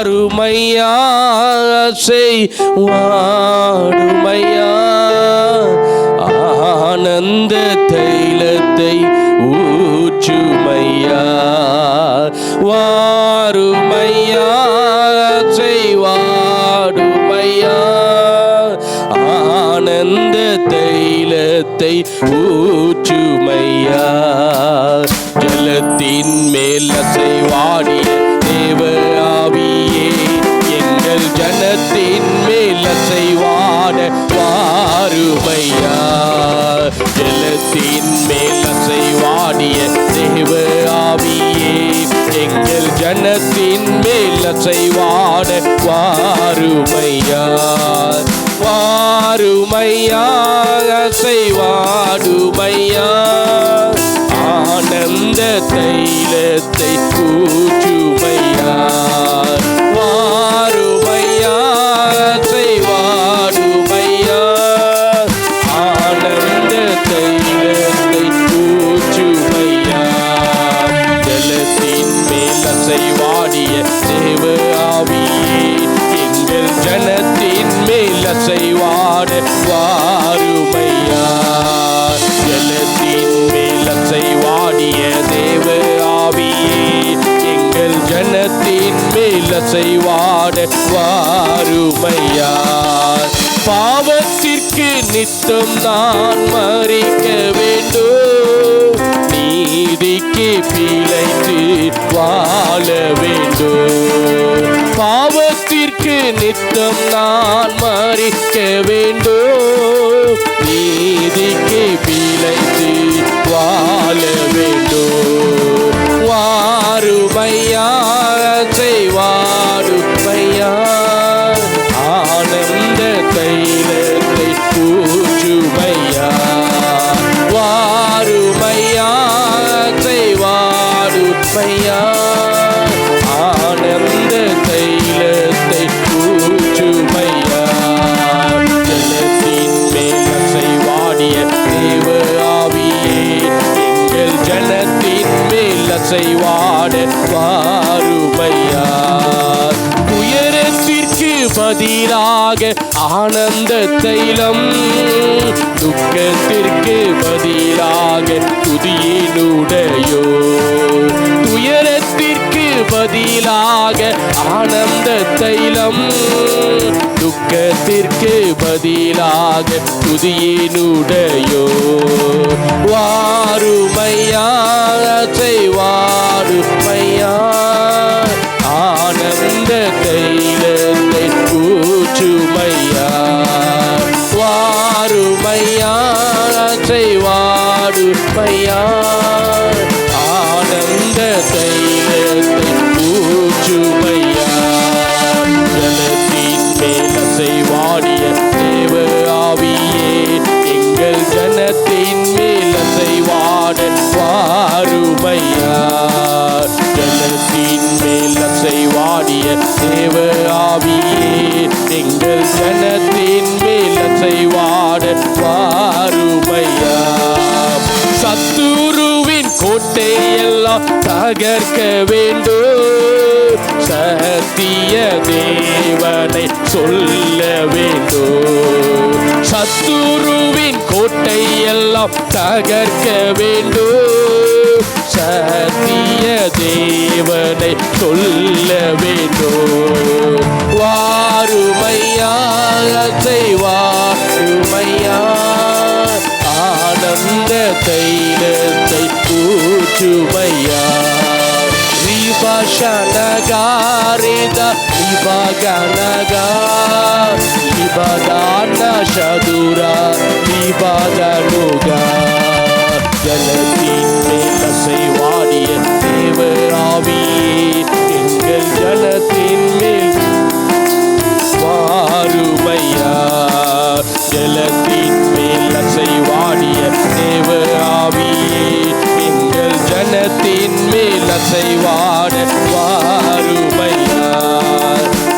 வாருமையா வாடுமையா ஆனந்த தைலத்தை ஊற்றுமையா வாருமையா வாடுமையா ஆனந்த தைலத்தை ஊற்றுமையா ஜலத்தின் மேல் அசைவாடிய தேவ ஆவியே எங்கள் ஜனத்தின் மேல் அசைவாட வாருமையா ஜலத்தின் மேல் அசைவாடிய தேவ ஆவியே எங்கள் ஜனத்தின் மேல் அசைவாட வாருமையா வாருமையா அசைவாடுமையா ஆனந்த தைலத்தை ஊற்றுமையா வாருமையா அசைவாடுமையா ஆனந்த தைலத்தை ஊற்றுமையா ஜலத்தின் மேல் அசைவாடிய தேவ ஆவியே எங்கள் ஜனத்தின் மேல் அசைவாட வாருமையா ஜலத்தின் மேல் அசைவாடிய தேவ ஆவியே எங்கள் ஜனத்தின் மேல் அசைவாட வாருமையா பாவத்திற்கு நித்தம் நான் மறிக்க வேண்டும் நீதிக்கு பிழைத்து வாழ வேண்டும் பாவத்திற்கு நித்தம் நான் மறிக்க வேண்டும் நீதிக்கு பிழைத்து வாழ வேண்டும் வாருமையா வாடுமையா ஆனந்த தைலத்தை ஊற்றுமையா வாருமையா வாடுமையா ஆனந்த தைலத்தை ஊற்றுமையா ஜலத்தின் மேல் அசைவாடிய தேவ ஆவியே எங்கள் ஜனத்தின் மேல் அசைவாட வாருமையா துயரத்திற்கு பதிலாக ஆனந்த தைலம் துக்கத்திற்கு பதிலாக துதியினுடையோ துயரத்திற்கு பதிலாக ஆனந்த தைலம் துக்கத்திற்கு பதிலாக துதியினுடையோ வாருமையா வாடுமையா ஆனந்த தைலத்தை ஊற்றுமையா வாருமையா வாடுமையா ஆனந்த தைலத்தை ஊற்றுமையா ஜலத்தின் மேல் அசைவாடிய தேவ ஆவியே எங்கள் ஜனத்தின் மேல் அசைவாட வாருமையா ஜலத்தின் மேல் அசைவாடிய தேவ ஆவியே எங்கள் ஜனத்தின் மேல் அசைவாட வாருமையா சத்துருவின் கோட்டையெல்லாம் தகர்க்க வேண்டும் சத்திய தேவனை சொல்ல வேண்டும் சத்துருவின் கோட்டையெல்லாம் தகர்க்க வேண்டும் சத்திய தேவனை சொல்ல வேண்டும் வாருமையா வாருமையா ஆனந்த தைலத்தை ஊற்றுமையா Shanagarida Libaganaga Libadana Shadura Libadanuga Jalatin மேல் அசைவாடிய தேவ ஆவியே எங்கள் ஜலத்தின் மேல் வாருமையா ஜலத்தின் மேல் அசைவாடிய தேவ ஆவியே எங்கள் ஜனத்தின் மேல் அசைவாட வாருமையா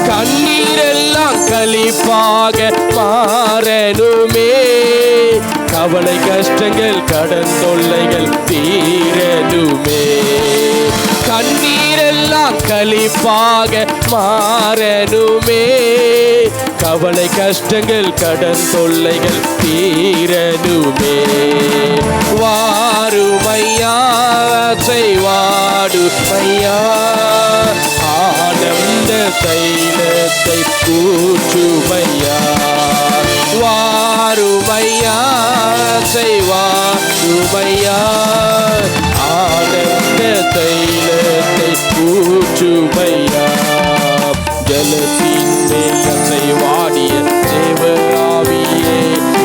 கண்ணீரெல்லாம் களிப்பாக மாறனுமே கவலை கஷ்டங்கள் கடன் தொல்லைகள் தீரனுமே கண்ணீரெல்லாம் களிப்பாக மாறனுமே. கவலை கஷ்டங்கள் கடன் தொல்லைகள் தீரனுமே. வாருமையா செய்வாடுமையா ஆனந்த தைலத்தை ஊற்றுமையா. வாருமையா செய்வாடுமையா ஆனந்த தைலத்தை ஊற்றுமையா. ஜலத்தின் மேல் அசைவாடிய தேவ ஆவியே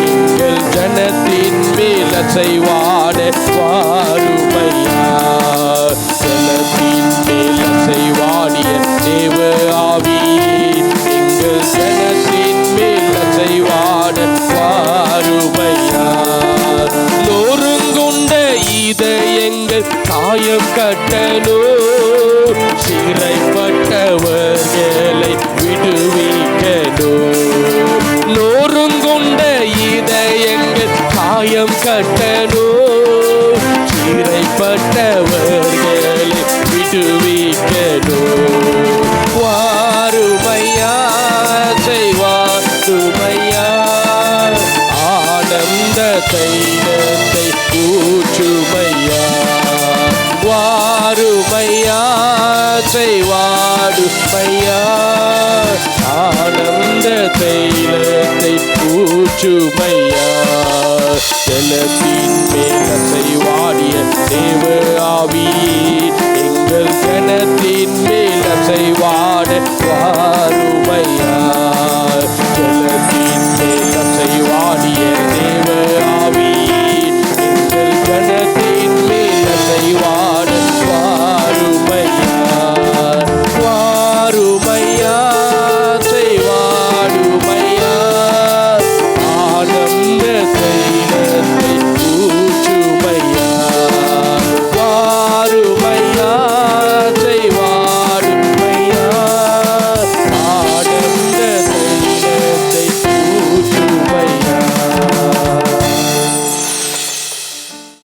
எங்கள் ஜனத்தின் மேல் அசைவாட வாருமையா. ஜலத்தின் மேல் அசைவாடிய தேவ ஆவியே எங்கள் ஜனத்தின் மேல் அசைவாட வாருமையா. நொறுங்குண்ட இதயங்கள் காயம் கட்டலோ சிறைப்பட்டவர்களை விடுவிக்கலோ. நொறுங்குண்ட இதயங்கள் காயம் கட்டலோ சிறைப்பட்டவர்களை விடுவிக்கலோ. வாருமையா செய்வாருமையா ஆனந்த தைலத்தை ஊற்றுமையா. வாருமையா செய்வாடுமையா ஆனந்த தைலத்தை ஊற்றுமையா. ஜலத்தின் மேல் அசைவாடிய தேவ ஆவியே எங்கள் ஜனத்தின் மேல்